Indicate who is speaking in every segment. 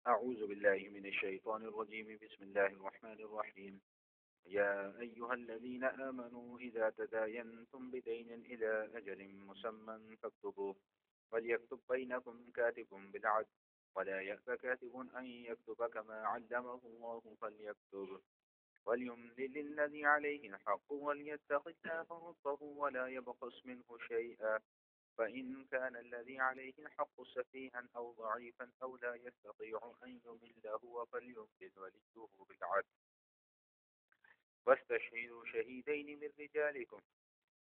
Speaker 1: أعوذ بالله من الشيطان الرجيم بسم الله الرحمن الرحيم يا أيها الذين آمنوا إذا تداينتم بدين إلى أجل مسمى فاكتبوه وليكتب بينكم كاتب بالعدل ولا يأب كاتب أن يكتب كما علمه الله فليكتب وليملل الذي عليه الحق وليتق الله ربه ولا يبخس منه شيئا فإن كان الذي عليه الحق سفيها أو ضعيفا أو لا يستطيع أن يمل هو فليملل وليه بالعدل واستشهدوا شهيدين من رجالكم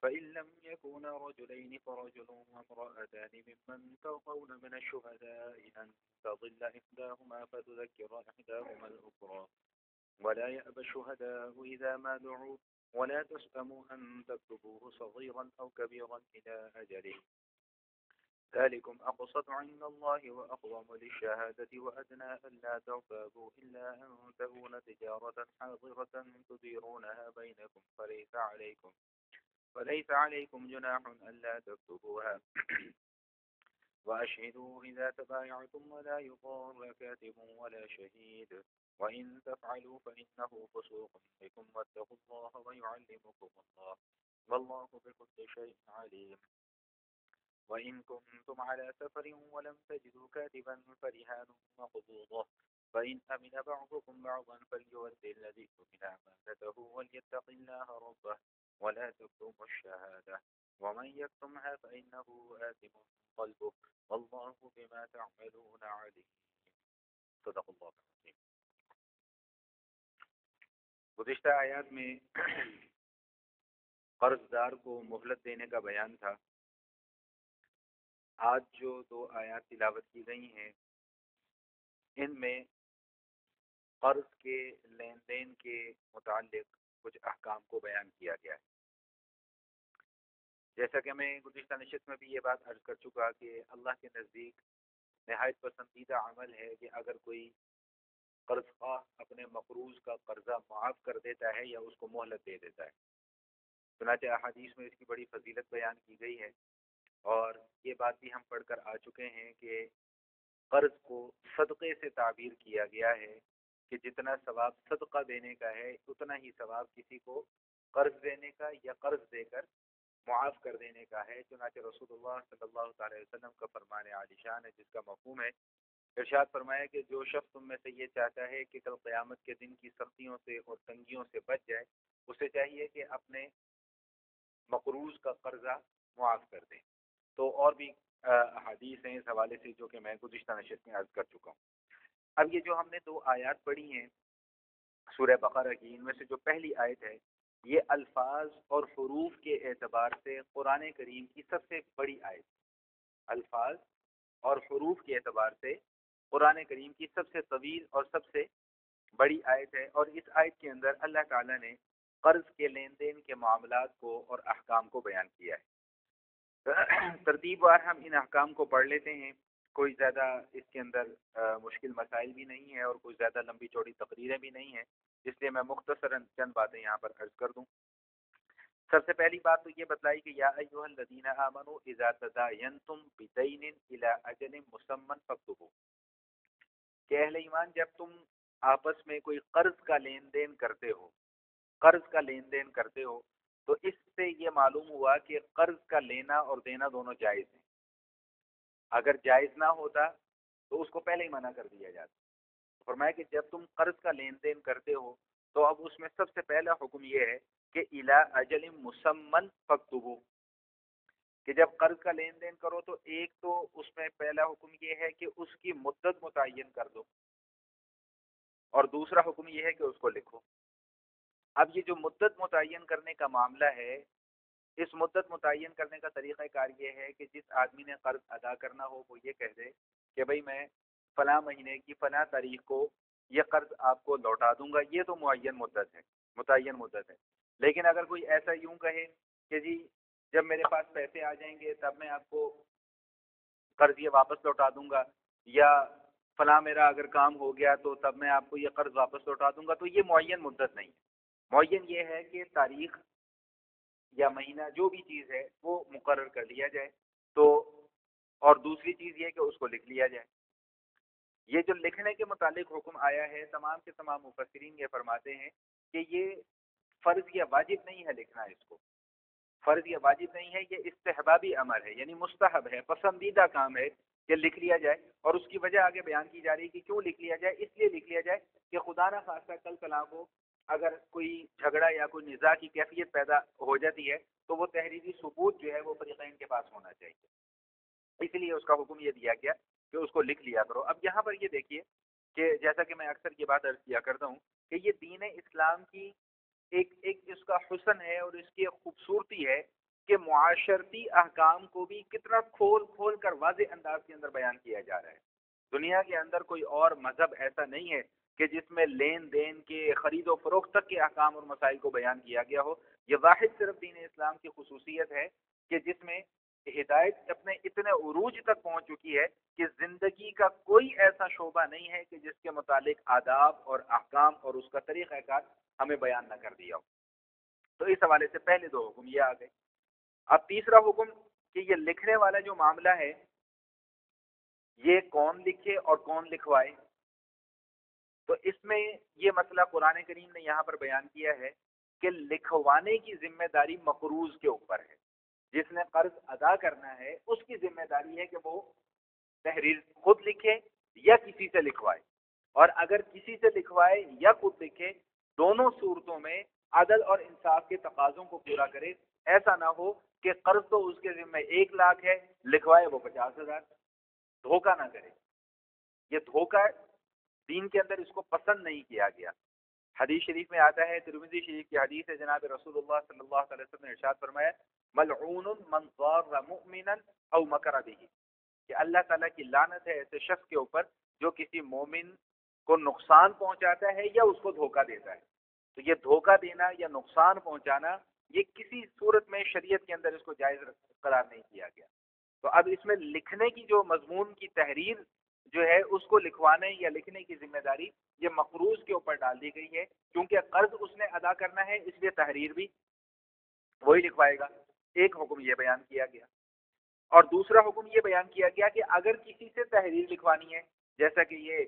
Speaker 1: فإن لم يكونا رجلين فرجل وامرأتان ممن ترضون من الشهداء أن تضل إحداهما فتذكر إحداهما الأخرى ولا يأبى الشهداء إذا ما دعوا ولا تسأموا أن تكتبوه صغيرا أو كبيرا إلى أجله ذلكم أقسط عند الله وأقوم للشهادة وأدنى ألا ترتابوا إلا أن تكون تجارة حاضرة تديرونها بينكم فليس عليكم جناح ألا تكتبوها وأشهدوا إذا تبايعتم ولا يضار كاتب ولا شهيد وإن تفعلوا فإنه فسوق بكم واتقوا الله ويعلمكم الله والله بكل شيء عليم وإن كنتم على سفر ولم تجدوا كاتبا فرهان مقبوضة فإن أمن بعضكم بعضا فليؤدي الذي اؤتمن أمانته وليتق الله ربه ولا تكتموا الشهادة ومن يكتمها فإنه آثم قلبه والله بما تعملون عليم صدق اللہ العظیم. گزشتہ آیات میں قرض دار کو مہلت دینے کا بیان تھا. آج جو 2 آیات تلاوت کی گئی ہیں ان میں قرض کے لین دین کے متعلق کچھ احکام کو بیان کیا گیا ہے. جیسا کہ میں گزشتہ نشست میں بھی یہ بات عرض کر چکا کہ اللہ کے نزدیک نہایت پسندیدہ عمل ہے کہ اگر کوئی قرض خواہ اپنے مقروض کا قرضہ معاف کر دیتا ہے یا اس کو مہلت دے دیتا ہے. چنانچہ احادیث میں اس کی بڑی فضیلت بیان کی گئی ہے اور یہ بات بھی ہم پڑھ کر آ چکے ہیں کہ قرض کو صدقے سے تعبیر کیا گیا ہے کہ جتنا ثواب صدقہ دینے کا ہے اتنا ہی ثواب کسی کو قرض دینے کا یا قرض دے کر معاف کر دینے کا ہے. چنانچہ رسول اللہ صلی اللہ تعالی وسلم کا فرمان عالی شان ہے جس کا مفہوم ہے ارشاد فرمایا کہ جو شخص تم میں سے یہ چاہتا ہے کہ کل قیامت کے دن کی سختیوں سے اور تنگیوں سے بچ جائے اسے چاہیے کہ اپنے مقروض کا قرضہ معاف کر دیں. تو اور بھی احادیث ہیں اس حوالے سے جو کہ میں گزشتہ نشست میں عرض کر چکا ہوں. اب یہ جو ہم نے 2 آیات پڑھی ہیں سورہ بقرہ کی ان میں سے جو پہلی آیت ہے یہ الفاظ اور حروف کے اعتبار سے قرآن کریم کی سب سے بڑی آیت. الفاظ اور حروف کے اعتبار سے قرآن کریم کی سب سے طویل اور سب سے بڑی آیت ہے اور اس آیت کے اندر اللہ تعالیٰ نے قرض کے لین دین کے معاملات کو اور احکام کو بیان کیا ہے. ترتیب وار ہم ان احکام کو پڑھ لیتے ہیں. کوئی زیادہ اس کے اندر مشکل مسائل بھی نہیں ہے اور کوئی زیادہ لمبی چوڑی تقریریں بھی نہیں ہیں اس لیے میں مختصراً چند باتیں یہاں پر عرض کر دوں. سب سے پہلی بات تو یہ بتلائی کہ یا ایھا الذین آمنوا اذا تداینتم بدین الی اجل مسمى فاکتبوہ کہ اہل ایمان جب تم آپس میں کوئی قرض کا لین دین کرتے ہو تو اس سے یہ معلوم ہوا کہ قرض کا لینا اور دینا دونوں جائز ہیں. اگر جائز نہ ہوتا تو اس کو پہلے ہی منع کر دیا جاتا. فرمایا کہ جب تم قرض کا لین دین کرتے ہو تو اب اس میں سب سے پہلا حکم یہ ہے کہ الی اجل مسمى فاکتبوہ کہ جب قرض کا لین دین کرو تو ایک تو اس میں پہلا حکم یہ ہے کہ اس کی مدت متعین کر دو اور دوسرا حکم یہ ہے کہ اس کو لکھو. اب یہ جو مدت متعین کرنے کا معاملہ ہے اس مدت متعین کرنے کا طریقہ کار یہ ہے کہ جس آدمی نے قرض ادا کرنا ہو وہ یہ کہہ دے کہ بھئی میں فلاں مہینے کی فلاں تاریخ کو یہ قرض آپ کو لوٹا دوں گا. یہ تو متعین مدت ہے. لیکن اگر کوئی ایسا یوں کہے کہ جی جب میرے پاس پیسے آ جائیں گے تب میں آپ کو قرض یہ واپس لوٹا دوں گا یا فلاں میرا اگر کام ہو گیا تو تب میں آپ کو یہ قرض واپس لوٹا دوں گا, تو یہ معین مدت نہیں ہے. معین یہ ہے کہ تاریخ یا مہینہ جو بھی چیز ہے وہ مقرر کر لیا جائے تو, اور دوسری چیز یہ کہ اس کو لکھ لیا جائے. یہ جو لکھنے کے متعلق حکم آیا ہے، تمام کے تمام مفسرین یہ فرماتے ہیں کہ یہ فرض یا واجب نہیں ہے لکھنا، اس کو فرض یا واجب نہیں ہے، یہ استحبابی امر ہے، یعنی مستحب ہے، پسندیدہ کام ہے کہ لکھ لیا جائے. اور اس کی وجہ آگے بیان کی جا رہی ہے کہ کیوں لکھ لیا جائے. اس لیے لکھ لیا جائے کہ خدا نہ خواستہ کل کلاں کو اگر کوئی جھگڑا یا کوئی نزاع کی کیفیت پیدا ہو جاتی ہے تو وہ تحریری ثبوت جو ہے وہ فریقین کے پاس ہونا چاہیے. اس لیے اس کا حکم یہ دیا گیا کہ اس کو لکھ لیا کرو. اب یہاں پر یہ دیکھیے کہ جیسا کہ میں اکثر یہ بات عرض کیا کرتا ہوں کہ یہ دین اسلام کی ایک اس کا حسن ہے اور اس کی ایک خوبصورتی ہے کہ معاشرتی احکام کو بھی کتنا کھول کھول کر واضح انداز کے اندر بیان کیا جا رہا ہے. دنیا کے اندر کوئی اور مذہب ایسا نہیں ہے کہ جس میں لین دین کے، خرید و فروخت تک کے احکام اور مسائل کو بیان کیا گیا ہو. یہ واحد صرف دین اسلام کی خصوصیت ہے کہ جس میں ہدایت اپنے اتنے عروج تک پہنچ چکی ہے کہ زندگی کا کوئی ایسا شعبہ نہیں ہے کہ جس کے متعلق آداب اور احکام اور اس کا طریقہ کار ہمیں بیان نہ کر دیا ہو. تو اس حوالے سے پہلے دو حکم یہ آ گئے. اب تیسرا حکم کہ یہ لکھنے والا جو معاملہ ہے یہ کون لکھے اور کون لکھوائے. تو اس میں یہ مسئلہ قرآن کریم نے یہاں پر بیان کیا ہے کہ لکھوانے کی ذمہ داری مقروض کے اوپر ہے. جس نے قرض ادا کرنا ہے اس کی ذمہ داری ہے کہ وہ تحریر خود لکھے یا کسی سے لکھوائے. اور اگر کسی سے لکھوائے یا خود لکھے، دونوں صورتوں میں عدل اور انصاف کے تقاضوں کو پورا کرے. ایسا نہ ہو کہ قرض تو اس کے ذمہ 1 لاکھ ہے، لکھوائے وہ 50,000. دھوکہ نہ کرے. یہ دھوکہ دین کے اندر اس کو پسند نہیں کیا گیا. حدیث شریف میں آتا ہے، ترمذی شریف کی حدیث ہے، جناب رسول اللہ صلی اللہ علیہ وسلم نے ارشاد فرمایا ملعون من ضار مؤمنا او مکر به، کہ اللہ تعالیٰ کی لعنت ہے ایسے شخص کے اوپر جو کسی مومن کو نقصان پہنچاتا ہے یا اس کو دھوکہ دیتا ہے. تو یہ دھوکہ دینا یا نقصان پہنچانا یہ کسی صورت میں شریعت کے اندر اس کو جائز قرار نہیں کیا گیا. تو اب اس میں لکھنے کی جو مضمون کی تحریر جو ہے اس کو لکھوانے یا لکھنے کی ذمہ داری یہ مقروض کے اوپر ڈال دی گئی ہے، کیونکہ قرض اس نے ادا کرنا ہے، اس لیے تحریر بھی وہی لکھوائے گا. ایک حکم یہ بیان کیا گیا. اور دوسرا حکم یہ بیان کیا گیا کہ اگر کسی سے تحریر لکھوانی ہے، جیسا کہ یہ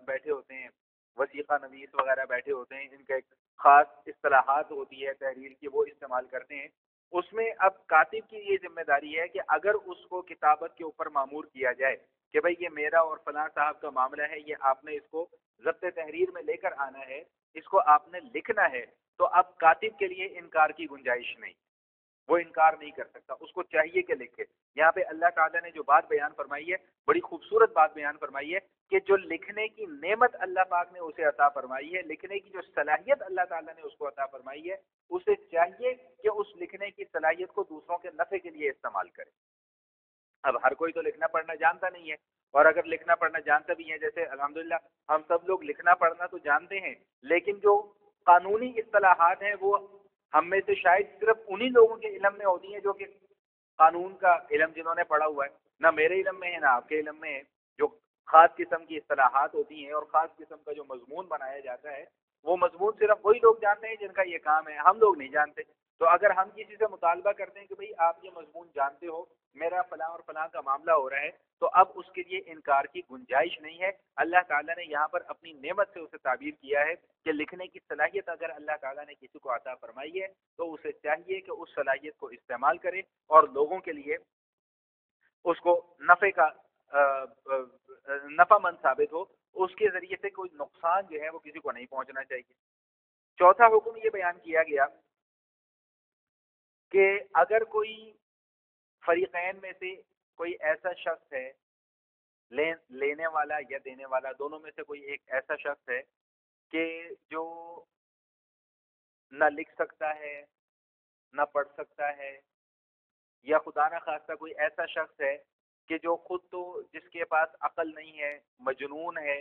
Speaker 1: بیٹھے ہوتے ہیں وثیقہ نویس وغیرہ بیٹھے ہوتے ہیں، ان کا ایک خاص اصطلاحات ہوتی ہے تحریر کی، وہ استعمال کرتے ہیں. اس میں اب کاتب کی یہ ذمہ داری ہے کہ اگر اس کو کتابت کے اوپر مامور کیا جائے کہ بھئی یہ میرا اور فلاں صاحب کا معاملہ ہے، یہ آپ نے اس کو ضبط تحریر میں لے کر آنا ہے، اس کو آپ نے لکھنا ہے، تو اب کاتب کے لیے انکار کی گنجائش نہیں. وہ انکار نہیں کر سکتا، اس کو چاہیے کہ لکھے. یہاں پہ اللہ تعالیٰ نے جو بات بیان فرمائی ہے بڑی خوبصورت بات بیان فرمائی ہے کہ جو لکھنے کی نعمت اللہ پاک نے اسے عطا فرمائی ہے، لکھنے کی جو صلاحیت اللہ تعالیٰ نے اس کو عطا فرمائی ہے، اسے چاہیے کہ اس لکھنے کی صلاحیت کو دوسروں کے نفع کے لیے استعمال کرے. اب ہر کوئی تو لکھنا پڑھنا جانتا نہیں ہے، اور اگر لکھنا پڑھنا جانتا بھی ہے، جیسے الحمدللہ ہم سب لوگ لکھنا پڑھنا تو جانتے ہیں، لیکن جو قانونی اصطلاحات ہیں وہ ہم میں سے شاید صرف انہی لوگوں کے علم میں ہوتی ہیں جو کہ قانون کا علم جنہوں نے پڑھا ہوا ہے. نہ میرے علم میں ہے نہ آپ کے علم میں ہے. جو خاص قسم کی اصطلاحات ہوتی ہیں اور خاص قسم کا جو مضمون بنایا جاتا ہے وہ مضمون صرف وہی لوگ جانتے ہیں جن کا یہ کام ہے، ہم لوگ نہیں جانتے. تو اگر ہم کسی سے مطالبہ کرتے ہیں کہ بھئی آپ یہ مضمون جانتے ہو، میرا فلاں اور فلاں کا معاملہ ہو رہا ہے، تو اب اس کے لیے انکار کی گنجائش نہیں ہے. اللہ تعالیٰ نے یہاں پر اپنی نعمت سے اسے تعبیر کیا ہے کہ لکھنے کی صلاحیت اگر اللہ تعالیٰ نے کسی کو عطا فرمائی ہے تو اسے چاہیے کہ اس صلاحیت کو استعمال کرے اور لوگوں کے لیے اس کو نفع مند ثابت ہو، اس کے ذریعے سے کوئی نقصان جو ہے وہ کسی کو نہیں پہنچنا چاہیے. چوتھا حکم یہ بیان کیا گیا کہ اگر کوئی فریقین میں سے کوئی ایسا شخص ہے، لینے والا یا دینے والا، دونوں میں سے کوئی ایک ایسا شخص ہے کہ جو نہ لکھ سکتا ہے نہ پڑھ سکتا ہے، یا خدا نہ خواستہ کوئی ایسا شخص ہے کہ جو خود تو جس کے پاس عقل نہیں ہے، مجنون ہے،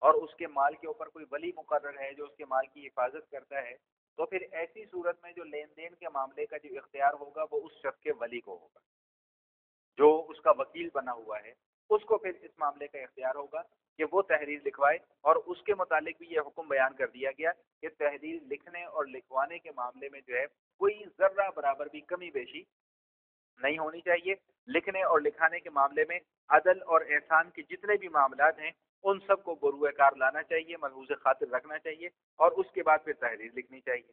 Speaker 1: اور اس کے مال کے اوپر کوئی ولی مقرر ہے جو اس کے مال کی حفاظت کرتا ہے، تو پھر ایسی صورت میں جو لین دین کے معاملے کا جو اختیار ہوگا وہ اس شخص کے ولی کو ہوگا، جو اس کا وکیل بنا ہوا ہے اس کو پھر اس معاملے کا اختیار ہوگا کہ وہ تحریر لکھوائے. اور اس کے متعلق بھی یہ حکم بیان کر دیا گیا کہ تحریر لکھنے اور لکھوانے کے معاملے میں جو ہے کوئی ذرہ برابر بھی کمی بیشی نہیں ہونی چاہیے. لکھنے اور لکھانے کے معاملے میں عدل اور احسان کے جتنے بھی معاملات ہیں ان سب کو بروئے کار لانا چاہیے، ملحوظ خاطر رکھنا چاہیے، اور اس کے بعد پھر تحریر لکھنی چاہیے.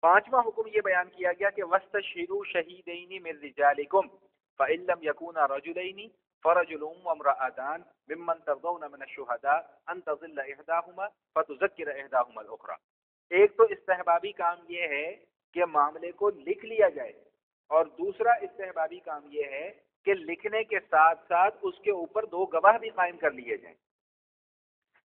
Speaker 1: پانچواں حکم یہ بیان کیا گیا کہ وَاسْتَشْهِدُوا شَهِيدَيْنِ مِن رِجَالِكُمْ فَإِن لَّمْ يَكُونَا رَجُلَيْنِ فَرَجُلٌ وَامْرَأَتَانِ مِمَّن تَرْضَوْنَ مِنَ الشُّهَدَاءِ أَن تَضِلَّ إِحْدَاهُمَا فَتُذَكِّرَ إِحْدَاهُمَا الْأُخْرَى. ایک تو استحبابی کام یہ ہے کہ معاملے کو لکھ لیا جائے، اور دوسرا استحبابی کام یہ ہے کہ لکھنے کے ساتھ ساتھ اس کے اوپر دو گواہ بھی قائم کر لیے جائیں،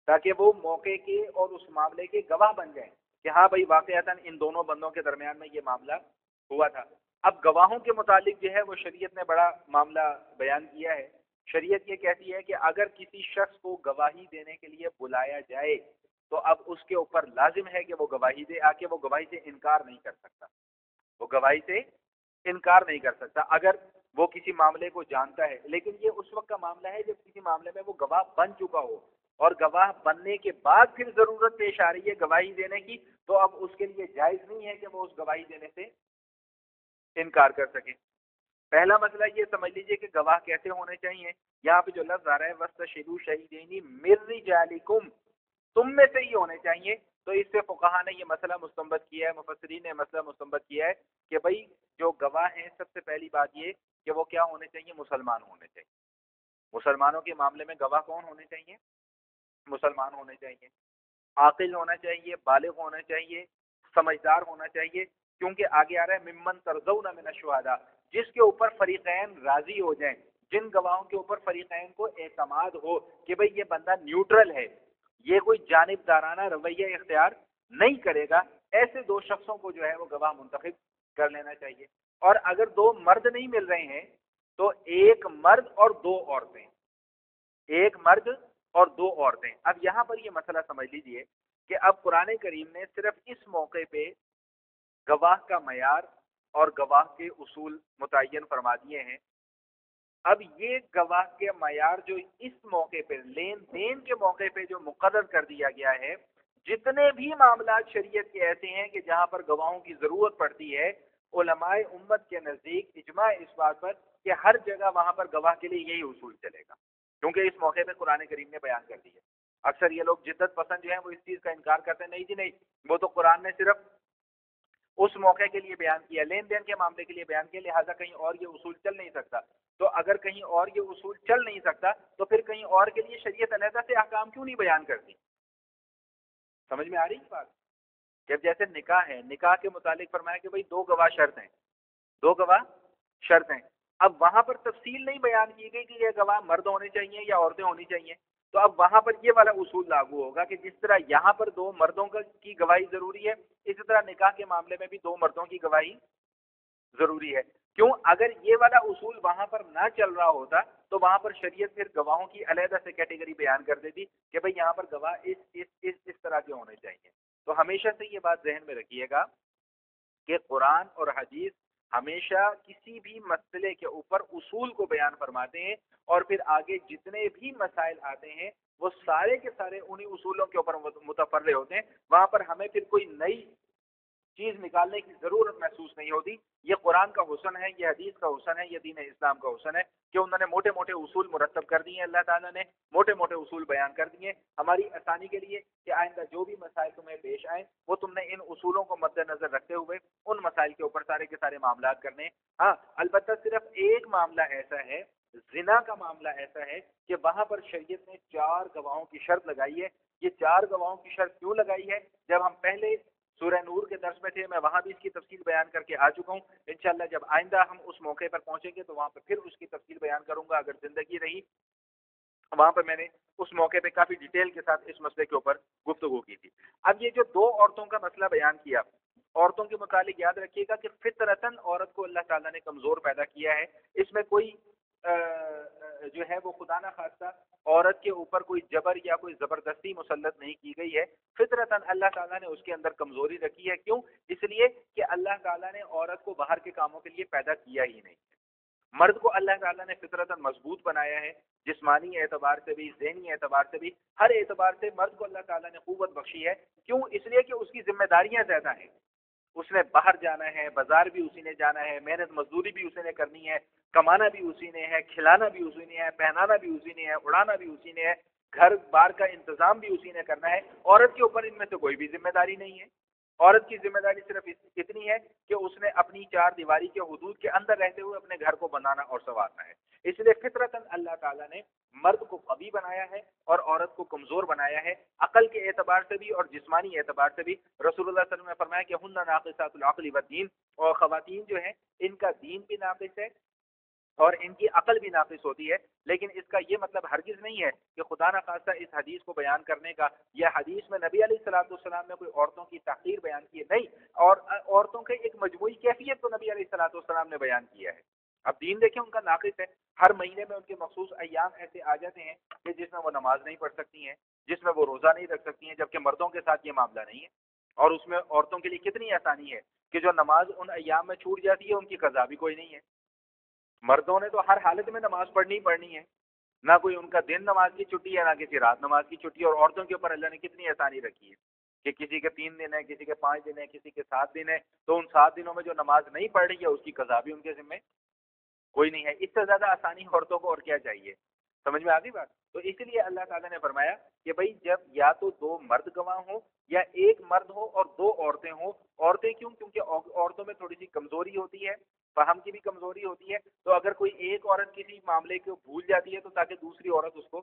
Speaker 1: تاکہ وہ موقع کے اور اس معاملے کے گواہ بن جائیں کہ ہاں بھائی واقعتاً ان دونوں بندوں کے درمیان میں یہ معاملہ ہوا تھا. اب گواہوں کے متعلق جو ہے وہ شریعت نے بڑا معاملہ بیان کیا ہے. شریعت یہ کہتی ہے کہ اگر کسی شخص کو گواہی دینے کے لیے بلایا جائے تو اب اس کے اوپر لازم ہے کہ وہ گواہی دے، آ کے وہ گواہی سے انکار نہیں کر سکتا، وہ گواہی سے انکار نہیں کر سکتا اگر وہ کسی معاملے کو جانتا ہے. لیکن یہ اس وقت کا معاملہ ہے جب کسی معاملے میں وہ گواہ بن چکا ہو، اور گواہ بننے کے بعد پھر ضرورت پیش آ رہی ہے گواہی دینے کی، تو اب اس کے لیے جائز نہیں ہے کہ وہ اس گواہی دینے سے انکار کر سکے. پہلا مسئلہ یہ سمجھ لیجئے کہ گواہ کیسے ہونے چاہیے. یہاں پہ جو لفظ آ رہا ہے وَاسْتَشْهِدُوا شَهِيدَيْنِ مِن رِجَالِكُمْ، تم میں سے ہی ہونے چاہیے. تو اس سے فقہا نے یہ مسئلہ مستنبط کیا ہے، مفسرین نے مسئلہ مستنبط کیا ہے کہ بھائی جو گواہ ہیں سب سے پہلی بات یہ کہ وہ کیا ہونے چاہیے، مسلمان ہونے چاہیے. مسلمانوں کے معاملے میں گواہ کون ہونے چاہیے؟ مسلمان ہونے چاہیے، عاقل ہونا چاہیے، بالغ ہونا چاہیے، سمجھدار ہونا چاہیے. کیونکہ آگے آ رہا ہے ممن ترضون من الشہداء، جس کے اوپر فریقین راضی ہو جائیں، جن گواہوں کے اوپر فریقین کو اعتماد ہو کہ بھئی یہ بندہ نیوٹرل ہے، یہ کوئی جانبدارانہ رویہ اختیار نہیں کرے گا، ایسے دو شخصوں کو جو ہے وہ گواہ منتخب کر لینا چاہیے. اور اگر دو مرد نہیں مل رہے ہیں تو ایک مرد اور دو عورتیں، ایک مرد اور دو عورتیں. اب یہاں پر یہ مسئلہ سمجھ لیجئے کہ اب قرآن کریم نے صرف اس موقع پہ گواہ کا معیار اور گواہ کے اصول متعین فرما دیے ہیں. اب یہ گواہ کے معیار جو اس موقع پہ لین دین کے موقع پہ جو مقرر کر دیا گیا ہے، جتنے بھی معاملات شریعت کے ایسے ہیں کہ جہاں پر گواہوں کی ضرورت پڑتی ہے، علماء امت کے نزدیک اجماع اس بات پر کہ ہر جگہ وہاں پر گواہ کے لیے یہی اصول چلے گا، کیونکہ اس موقع پہ قرآن کریم نے بیان کر دی ہے. اکثر یہ لوگ جدت پسند جو ہیں وہ اس چیز کا انکار کرتے ہیں، نہیں جی نہیں، وہ تو قرآن نے صرف اس موقع کے لیے بیان کیا، لین دین کے معاملے کے لیے بیان کیا، لہٰذا کہیں اور یہ اصول چل نہیں سکتا. تو اگر کہیں اور یہ اصول چل نہیں سکتا تو پھر کہیں اور کے لیے شریعت علیحدہ سے احکام کیوں نہیں بیان کرتی؟ سمجھ میں آ رہی ہے بات؟ جب جیسے نکاح ہے، نکاح کے متعلق فرمایا کہ بھئی دو گواہ شرط ہیں، دو گواہ شرط ہیں. اب وہاں پر تفصیل نہیں بیان کی گئی کہ یہ گواہ مرد ہونے چاہیے یا عورتیں ہونی چاہیے. تو اب وہاں پر یہ والا اصول لاگو ہوگا کہ جس طرح یہاں پر دو مردوں کی گواہی ضروری ہے، اسی طرح نکاح کے معاملے میں بھی دو مردوں کی گواہی ضروری ہے. کیوں؟ اگر یہ والا اصول وہاں پر نہ چل رہا ہوتا تو وہاں پر شریعت پھر گواہوں کی علیحدہ سے کیٹیگری بیان کر دیتی کہ بھئی یہاں پر گواہ اس طرح کے ہونے چاہیے. تو ہمیشہ سے یہ بات ذہن میں رکھیے گا کہ قرآن اور حدیث ہمیشہ کسی بھی مسئلے کے اوپر اصول کو بیان فرماتے ہیں، اور پھر آگے جتنے بھی مسائل آتے ہیں وہ سارے کے سارے انہی اصولوں کے اوپر متفرع ہوتے ہیں. وہاں پر ہمیں پھر کوئی نئی چیز نکالنے کی ضرورت محسوس نہیں ہوتی. یہ قرآن کا حسن ہے، یہ حدیث کا حسن ہے، یہ دین اسلام کا حسن ہے کہ انہوں نے موٹے موٹے اصول مرتب کر دیے ہیں. اللہ تعالیٰ نے موٹے موٹے اصول بیان کر دیے ہماری آسانی کے لیے کہ آئندہ جو بھی مسائل تمہیں پیش آئیں وہ تم نے ان اصولوں کو مد نظر رکھتے ہوئے ان مسائل کے اوپر سارے کے سارے معاملات کرنے. ہاں البتہ صرف ایک معاملہ ایسا ہے، زنا کا معاملہ ایسا ہے کہ وہاں پر شریعت نے 4 گواہوں کی شرط لگائی ہے. یہ 4 گواہوں کی شرط کیوں لگائی ہے؟ جب ہم پہلے سورہ نور کے درس میں تھے، میں وہاں بھی اس کی تفصیل بیان کر کے آ چکا ہوں. انشاءاللہ جب آئندہ ہم اس موقع پر پہنچیں گے تو وہاں پر پھر اس کی تفصیل بیان کروں گا اگر زندگی رہی. وہاں پر میں نے اس موقع پہ کافی ڈیٹیل کے ساتھ اس مسئلے کے اوپر گفتگو کی تھی. اب یہ جو 2 عورتوں کا مسئلہ بیان کیا، عورتوں کے متعلق یاد رکھیے گا کہ فطرتاً عورت کو اللہ تعالیٰ نے کمزور پیدا کیا ہے. اس میں کوئی جو ہے وہ خدا نہ خواستہ عورت کے اوپر کوئی جبر یا کوئی زبردستی مسلط نہیں کی گئی ہے. فطرتاً اللہ تعالیٰ نے اس کے اندر کمزوری رکھی ہے. کیوں؟ اس لیے کہ اللہ تعالیٰ نے عورت کو باہر کے کاموں کے لیے پیدا کیا ہی نہیں. مرد کو اللہ تعالیٰ نے فطرتاً مضبوط بنایا ہے، جسمانی اعتبار سے بھی، ذہنی اعتبار سے بھی، ہر اعتبار سے مرد کو اللہ تعالیٰ نے قوت بخشی ہے. کیوں؟ اس لیے کہ اس کی ذمہ داریاں زیادہ ہیں. اس نے باہر جانا ہے، بازار بھی اسی نے جانا ہے، محنت مزدوری بھی اسی نے کرنی ہے، کمانا بھی اسی نے ہے، کھلانا بھی اسی نے ہے، پہنانا بھی اسی نے ہے، اڑانا بھی اسی نے ہے، گھر بار کا انتظام بھی اسی نے کرنا ہے. عورت کے اوپر ان میں سے کوئی بھی ذمہ داری نہیں ہے. عورت کی ذمہ داری صرف اتنی ہے کہ اس نے اپنی چار دیواری کے حدود کے اندر رہتے ہوئے اپنے گھر کو بنانا اور سنوارنا ہے. اس لیے فطرتاً اللہ تعالیٰ نے مرد کو قوی بنایا ہے اور عورت کو کمزور بنایا ہے، عقل کے اعتبار سے بھی اور جسمانی اعتبار سے بھی. رسول اللہ صلی اللہ علیہ وسلم نے فرمایا کہ ہن ناقصات العقل والدین، اور خواتین جو ہیں ان کا دین بھی ناقص ہے اور ان کی عقل بھی ناقص ہوتی ہے. لیکن اس کا یہ مطلب ہرگز نہیں ہے کہ خدا نخواستہ اس حدیث کو بیان کرنے کا یا حدیث میں نبی علیہ الصلوۃ والسلام نے کوئی عورتوں کی تحقیر بیان کی ہے، نہیں. اور عورتوں کے ایک مجموعی کیفیت تو نبی علیہ الصلوۃ والسلام نے بیان کیا ہے. اب دین دیکھیں ان کا ناقص ہے. ہر مہینے میں ان کے مخصوص ایام ایسے آ جاتے ہیں کہ جس میں وہ نماز نہیں پڑھ سکتی ہیں، جس میں وہ روزہ نہیں رکھ سکتی ہیں، جبکہ مردوں کے ساتھ یہ معاملہ نہیں ہے. اور اس میں عورتوں کے لیے کتنی آسانی ہے کہ جو نماز ان ایام میں چھوٹ جاتی ہے ان کی قضا بھی کوئی نہیں ہے. مردوں نے تو ہر حالت میں نماز پڑھنی ہی پڑھنی ہے، نہ کوئی ان کا دن نماز کی چھٹی ہے نہ کسی رات نماز کی چھٹی ہے. اور عورتوں کے اوپر اللہ نے کتنی آسانی رکھی ہے کہ کسی کے 3 دن ہے، کسی کے 5 دن ہے، کسی کے 7 دن ہے، تو ان 7 دنوں میں جو نماز نہیں پڑھ رہی ہے اس کی قضا بھی ان کے ذمہ کوئی نہیں ہے. اس سے زیادہ آسانی عورتوں کو اور کیا چاہیے؟ سمجھ میں آ گئی بات؟ تو اس لیے اللہ تعالیٰ نے فرمایا کہ بھائی جب یا تو 2 مرد گواہ ہوں یا ایک مرد ہو اور 2 عورتیں ہوں. عورتیں کیوں؟ کیونکہ عورتوں میں تھوڑی سی کمزوری ہوتی ہے، فہم کی بھی کمزوری ہوتی ہے. تو اگر کوئی ایک عورت کسی معاملے کو بھول جاتی ہے تو تاکہ دوسری عورت اس کو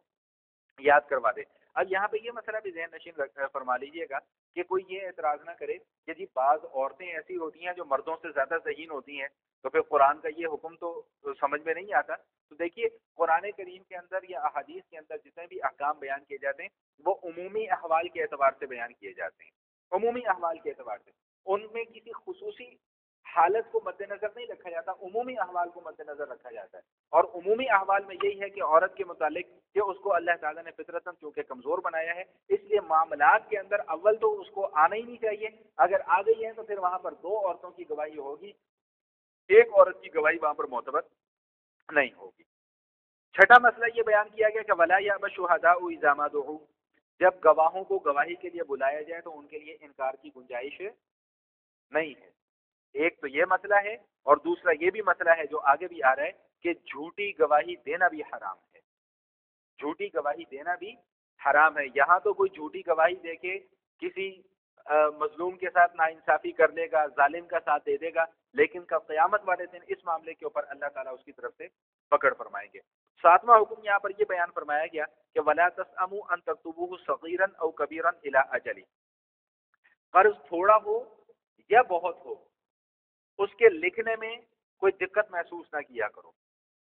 Speaker 1: یاد کروا دے. اب یہاں پہ یہ مسئلہ بھی ذہن نشین فرما لیجئے گا کہ کوئی یہ اعتراض نہ کرے کہ جی بعض عورتیں ایسی ہوتی ہیں جو مردوں سے زیادہ ذہین ہوتی ہیں، تو پھر قرآن کا یہ حکم تو سمجھ میں نہیں آتا. تو دیکھیے قرآن کریم کے اندر یا احادیث کے اندر جتنے بھی احکام بیان کیے جاتے ہیں وہ عمومی احوال کے اعتبار سے بیان کیے جاتے ہیں. عمومی احوال کے اعتبار سے ان میں کسی خصوصی حالت کو مد نظر نہیں رکھا جاتا، عمومی احوال کو مد نظر رکھا جاتا ہے. اور عمومی احوال میں یہی ہے کہ عورت کے متعلق کہ اس کو اللہ تعالیٰ نے فطرتاً چونکہ کمزور بنایا ہے، اس لیے معاملات کے اندر اول تو اس کو آنا ہی نہیں چاہیے. اگر آ گئی ہے تو پھر وہاں پر 2 عورتوں کی گواہی ہوگی، ایک عورت کی گواہی وہاں پر معتبر نہیں ہوگی. چھٹا مسئلہ یہ بیان کیا گیا کہ ولا یأبى الشهداء اذا ما دعوا، جب گواہوں کو گواہی کے لیے بلایا جائے تو ان کے لیے انکار کی گنجائش نہیں ہے. ایک تو یہ مسئلہ ہے اور دوسرا یہ بھی مسئلہ ہے جو آگے بھی آ رہا ہے کہ جھوٹی گواہی دینا بھی حرام ہے. جھوٹی گواہی دینا بھی حرام ہے. یہاں تو کوئی جھوٹی گواہی دے کے کسی مظلوم کے ساتھ ناانصافی کر لے گا، ظالم کا ساتھ دے دے گا، لیکن کب قیامت والے دن اس معاملے کے اوپر اللہ تعالیٰ اس کی طرف سے پکڑ فرمائیں گے. 7واں حکم یہاں پر یہ بیان فرمایا گیا کہ وَلَا تَسْأَمُوا أَن تَكْتُبُوهُ صَغِيرًا أَوْ كَبِيرًا إِلَىٰ أَجَلِهِ، قرض تھوڑا ہو یا بہت ہو اس کے لکھنے میں کوئی دقت محسوس نہ کیا کرو.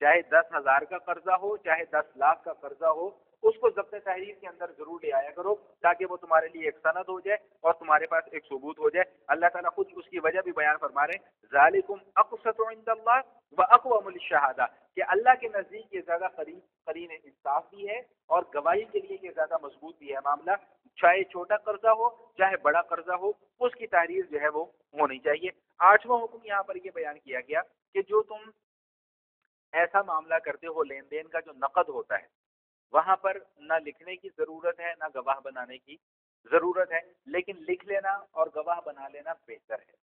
Speaker 1: چاہے 10,000 کا قرضہ ہو، چاہے 10 لاکھ کا قرضہ ہو، اس کو ضبط تحریر کے اندر ضرور لے آیا کرو تاکہ وہ تمہارے لیے ایک سند ہو جائے اور تمہارے پاس ایک ثبوت ہو جائے. اللہ تعالیٰ خود اس کی وجہ بھی بیان فرما رہے ہیں ذالکم اقسط عند اللہ واقوم للشہادہ، کہ اللہ کے نزدیک یہ زیادہ قرین انصاف بھی ہے اور گواہی کے لیے یہ زیادہ مضبوط بھی ہے معاملہ. چاہے چھوٹا قرضہ ہو چاہے بڑا قرضہ ہو اس کی تحریر جو ہے وہ ہونی چاہیے. 8واں حکم یہاں پر یہ بیان کیا گیا کہ جو تم ایسا معاملہ کرتے ہو لین دین کا جو نقد ہوتا ہے وہاں پر نہ لکھنے کی ضرورت ہے نہ گواہ بنانے کی ضرورت ہے، لیکن لکھ لینا اور گواہ بنا لینا بہتر ہے.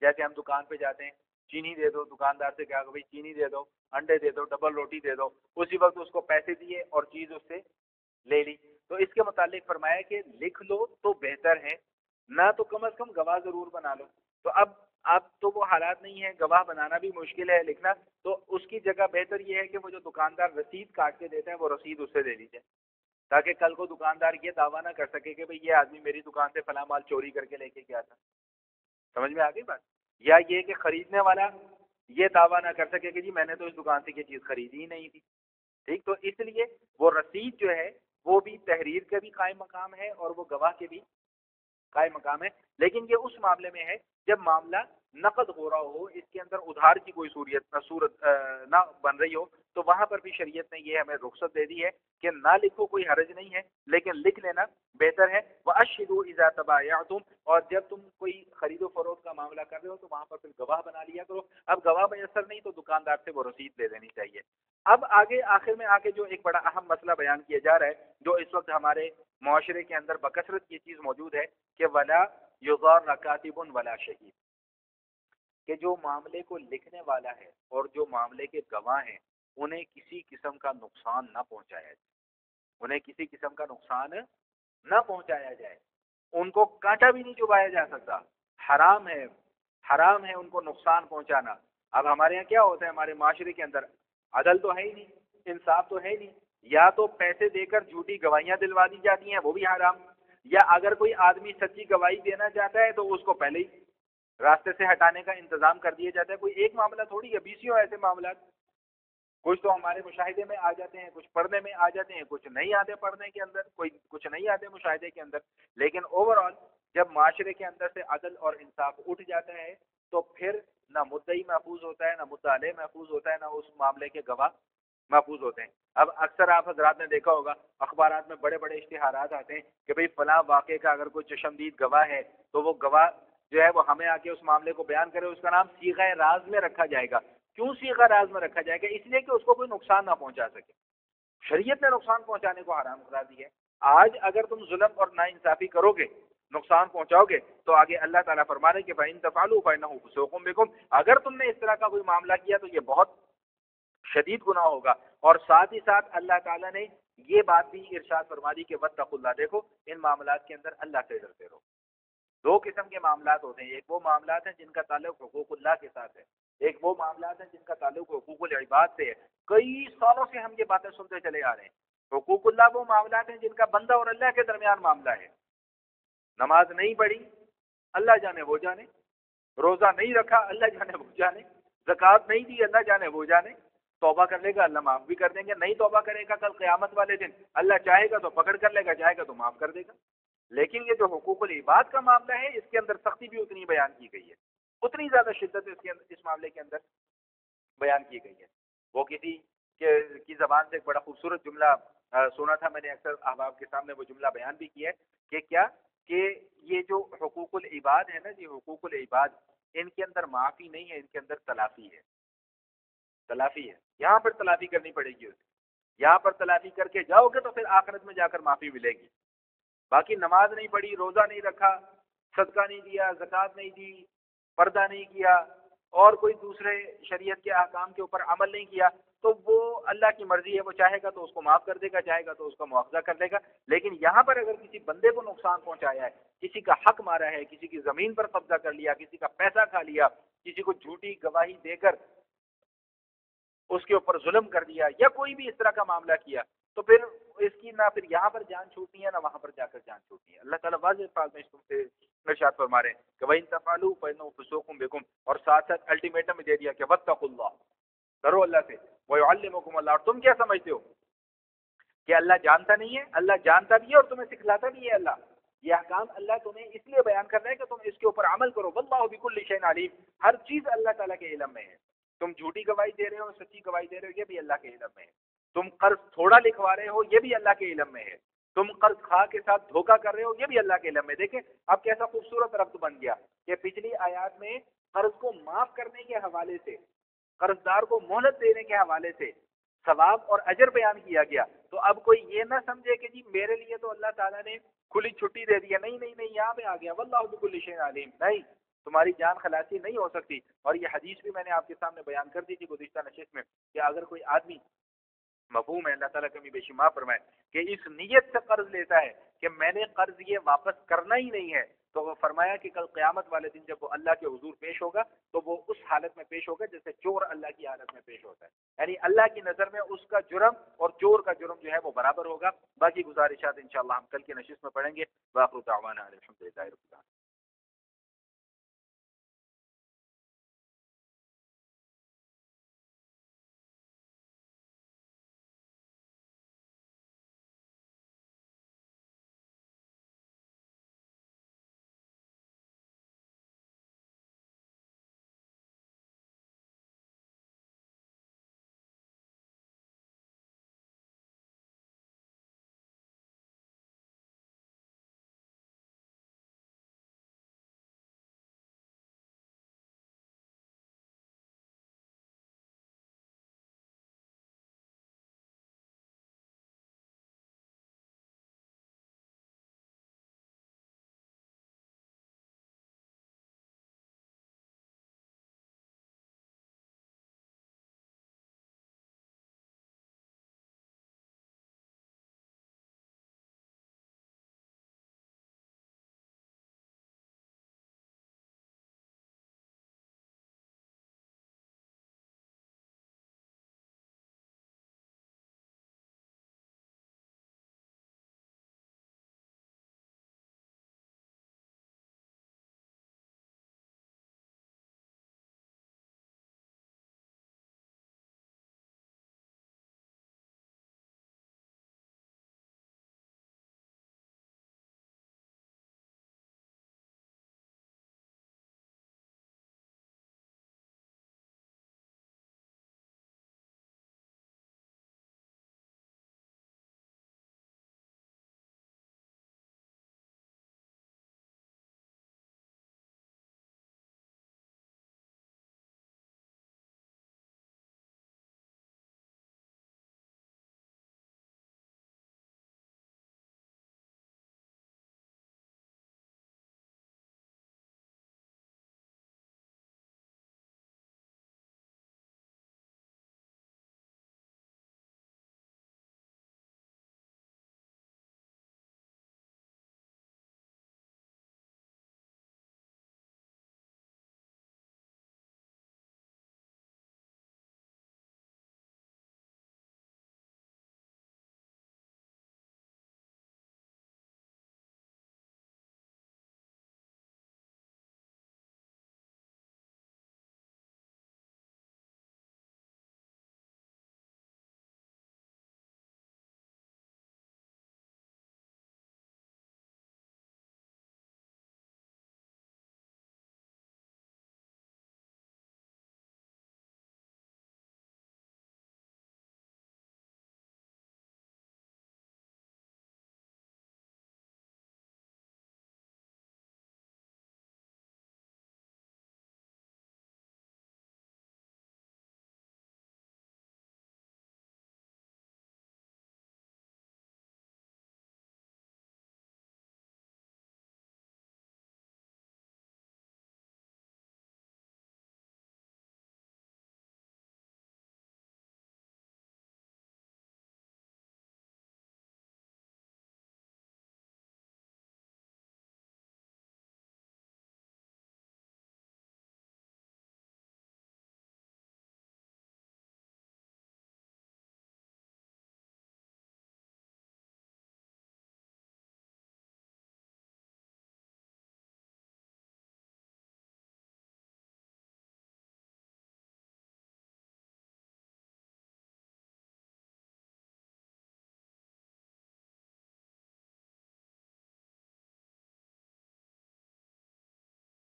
Speaker 1: جیسے ہم دکان پہ جاتے ہیں، چینی دے دو، دکاندار سے کہا کہ بھائی چینی دے دو، انڈے دے دو، ڈبل روٹی دے دو، اسی وقت اس کو پیسے دیے اور چیز اس سے لے لی. تو اس کے متعلق فرمایا کہ لکھ لو تو بہتر ہے، نہ تو کم از کم گواہ ضرور بنا لو. تو اب تو وہ حالات نہیں ہے، گواہ بنانا بھی مشکل ہے، لکھنا تو اس کی جگہ بہتر یہ ہے کہ وہ جو دکاندار رسید کاٹ کے دیتا ہے وہ رسید اس سے لے لیجیے تاکہ کل کو دکاندار یہ دعویٰ نہ کر سکے کہ بھئی یہ آدمی میری دکان سے فلاں مال چوری کر کے لے کے گیا تھا. سمجھ میں آ گئی بات؟ یا یہ کہ خریدنے والا یہ دعویٰ نہ کر سکے کہ جی میں نے تو اس دکان سے یہ چیز خریدی ہی نہیں تھی. ٹھیک، تو اس لیے وہ رسید جو ہے وہ بھی تحریر کا بھی قائم مقام ہے اور وہ گواہ کے بھی قائم مقام ہے. لیکن یہ اس معاملے میں ہے جب معاملہ نقد ہو رہا ہو، اس کے اندر ادھار کی کوئی صورت نہ بن رہی ہو، تو وہاں پر بھی شریعت نے یہ ہمیں رخصت دے دی ہے کہ نہ لکھو کوئی حرج نہیں ہے لیکن لکھ لینا بہتر ہے. وَأَشْهِدُوا إِذَا تَبَايَعْتُمْ، اور جب تم کوئی خرید و فروخت کا معاملہ کر رہے ہو تو وہاں پر پھر گواہ بنا لیا کرو. اب گواہ میسر نہیں تو دکاندار سے وہ رسید دے دینی چاہیے. اب آگے آخر میں آگے جو ایک بڑا اہم مسئلہ بیان کیا جا رہا ہے جو اس وقت ہمارے معاشرے کے اندر بکثرت یہ چیز موجود ہے کہ ولا یضار کاتب ولا شہید، کہ جو معاملے کو لکھنے والا ہے اور جو معاملے کے گواہ ہیں انہیں کسی قسم کا نقصان نہ پہنچایا جائے، انہیں کسی قسم کا نقصان نہ پہنچایا جائے، ان کو کانٹا بھی نہیں چبایا جا سکتا، حرام ہے، حرام ہے ان کو نقصان پہنچانا۔ اب ہمارے یہاں کیا ہوتا ہے، ہمارے معاشرے کے اندر عدل تو ہے ہی نہیں، انصاف تو ہے ہی نہیں، یا تو پیسے دے کر جھوٹی گواہیاں دلوا دی جاتی ہیں، وہ بھی حرام، یا اگر کوئی آدمی سچی گواہی دینا چاہتا ہے تو اس کو پہلے ہی راستے سے ہٹانے کا انتظام کر دیا جاتا ہے۔ کوئی ایک معاملہ تھوڑی ہے، بیسیوں ایسے معاملات، کچھ تو ہمارے مشاہدے میں آ جاتے ہیں، کچھ پڑھنے میں آ جاتے ہیں، کچھ نہیں آتے پڑھنے کے اندر، کوئی کچھ نہیں آتے مشاہدے کے اندر۔ لیکن اوور آل جب معاشرے کے اندر سے عدل اور انصاف اٹھ جاتا ہے تو پھر نہ مدعی محفوظ ہوتا ہے، نہ مدعا علیہ محفوظ ہوتا ہے، نہ اس معاملے کے گواہ محفوظ ہوتے ہیں۔ اب اکثر آپ حضرات نے دیکھا ہوگا اخبارات میں بڑے بڑے اشتہارات آتے ہیں کہ بھئی فلاں واقعے کا اگر کوئی چشمدید گواہ ہے تو وہ گواہ جو ہے وہ ہمیں آ کے اس معاملے کو بیان کرے، اس کا نام صیغہ راز میں رکھا جائے گا۔ کیوں صیغہ راز میں رکھا جائے گا؟ اس لیے کہ اس کو کوئی نقصان نہ پہنچا سکے۔ شریعت نے نقصان پہنچانے کو حرام قرار دیا ہے۔ آج اگر تم ظلم اور ناانصافی کرو گے، نقصان پہنچاؤ گے، تو آگے اللہ تعالیٰ فرما رہے کہ فَإِن تَفْعَلُوا فَإِنَّهُ فُسُوقٌ بِكُمْ، اگر تم نے اس طرح کا کوئی معاملہ کیا تو یہ بہت شدید گناہ ہوگا۔ اور ساتھ ہی ساتھ اللہ تعالیٰ نے یہ بات بھی ارشاد فرما دی کہ وَاتَّقُوا اللَّهَ، دیکھو ان معاملات کے اندر اللہ سے ڈرتے رہو۔ دو قسم کے معاملات ہوتے ہیں، ایک وہ معاملات ہیں جن کا تعلق حقوق اللہ کے ساتھ ہے، ایک وہ معاملات ہیں جن کا تعلق حقوق العباد سے ہے۔ کئی سالوں سے ہم یہ باتیں سنتے چلے آ رہے ہیں۔ حقوق اللہ وہ معاملات ہیں جن کا بندہ اور اللہ کے درمیان معاملہ ہے۔ نماز نہیں پڑھی، اللہ جانے وہ جانے، روزہ نہیں رکھا، اللہ جانے وہ جانے، زکوٰۃ نہیں دی، اللہ جانے وہ جانے، توبہ کر لے گا اللہ معاف بھی کر دیں گے، نہیں توبہ کرے گا کل قیامت والے دن اللہ چاہے گا تو پکڑ کر لے گا، چاہے گا تو معاف کر دے گا۔ لیکن یہ جو حقوق العباد کا معاملہ ہے اس کے اندر سختی بھی اتنی بیان کی گئی ہے، اتنی زیادہ شدت اس کے اندر، اس معاملے کے اندر بیان کی گئی ہے۔ وہ کسی کی زبان سے ایک بڑا خوبصورت جملہ سنا تھا میں نے، اکثر احباب کے سامنے وہ جملہ بیان بھی کیا ہے کہ کیا کہ یہ جو حقوق العباد ہے نا جی، حقوق العباد، ان کے اندر معافی نہیں ہے، ان کے اندر تلافی ہے، تلافی ہے۔ یہاں پر تلافی کرنی پڑے گی اسے، یہاں پر تلافی کر کے جاؤ گے تو پھر آخرت میں جا کر معافی ملے گی۔ باقی نماز نہیں پڑھی، روزہ نہیں رکھا، صدقہ نہیں دیا، زکوٰۃ نہیں دی، پردہ نہیں کیا، اور کوئی دوسرے شریعت کے احکام کے اوپر عمل نہیں کیا، تو وہ اللہ کی مرضی ہے، وہ چاہے گا تو اس کو معاف کر دے گا، چاہے گا تو اس کا مواخذہ کر دے گا۔ لیکن یہاں پر اگر کسی بندے کو نقصان پہنچایا ہے، کسی کا حق مارا ہے، کسی کی زمین پر قبضہ کر لیا، کسی کا پیسہ کھا لیا، کسی کو جھوٹی گواہی دے کر اس کے اوپر ظلم کر دیا، یا کوئی بھی اس طرح کا معاملہ کیا، تو پھر اس کی نہ پھر یہاں پر جان چھوٹنی ہے نہ وہاں پر جا کر جان چھوٹنی ہے۔ اللہ تعالیٰ واضح الفاظ میں اس تم سے ارشاد فرما رہے ہیں کہ وَإِن تَفْعَلُوا فَإِنَّهُ فُسُوقٌ بِكُمْ، اور ساتھ ساتھ الٹیمیٹم بھی دے دیا کہ وَاتَّقُوا اللَّهَ، ڈرو اللہ سے، وَيُعَلِّمُكُمُ اللَّهُ، اور تم کیا سمجھتے ہو کہ اللہ جانتا نہیں ہے؟ اللہ جانتا بھی ہے اور تمہیں سکھلاتا بھی ہے۔ اللہ یہ احکام اللہ تمہیں اس لیے بیان کر رہا ہے کہ تم اس کے اوپر عمل کرو۔ وَاللَّهُ بِكُلِّ شَيْءٍ عَلِيمٌ، ہر چیز اللہ تعالیٰ کے علم میں ہے۔ تم جھوٹی گواہی دے رہے ہو، سچی گواہی دے رہے ہو، یہ بھی اللہ کے علم میں ہے۔ تم قرض تھوڑا لکھوا رہے ہو، یہ بھی اللہ کے علم میں ہے۔ تم قرض خواہ کے ساتھ دھوکہ کر رہے ہو، یہ بھی اللہ کے علم میں۔ دیکھیں اب کیسا خوبصورت ربط بن گیا کہ پچھلی آیات میں قرض کو معاف کرنے کے حوالے سے، قرض دار کو مہلت دینے کے حوالے سے ثواب اور اجر بیان کیا گیا، تو اب کوئی یہ نہ سمجھے کہ جی میرے لیے تو اللہ تعالیٰ نے کھلی چھٹی دے دی ہے۔ نہیں نہیں نہیں، یہاں پہ آ گیا واللہ بکل شیء علیم، نہیں، تمہاری جان خلاصی نہیں ہو سکتی۔ اور یہ حدیث بھی میں نے آپ کے سامنے بیان کر دی تھی گزشتہ نشست میں کہ اگر کوئی آدمی، مفہوم ہے، اللہ تعالیٰ کمی بیشی معاف فرمائے، کہ اس نیت سے قرض لیتا ہے کہ میں نے قرض یہ واپس کرنا ہی نہیں ہے، تو وہ فرمایا کہ کل قیامت والے دن جب وہ اللہ کے حضور پیش ہوگا تو وہ اس حالت میں پیش ہوگا جیسے چور اللہ کی حالت میں پیش ہوتا ہے، یعنی اللہ کی نظر میں اس کا جرم اور چور کا جرم جو ہے وہ برابر ہوگا۔ باقی گزارشات انشاءاللہ ہم کل کی نشست میں پڑھیں گے۔ باخر دعوانا الحمدللہ رب العالمین۔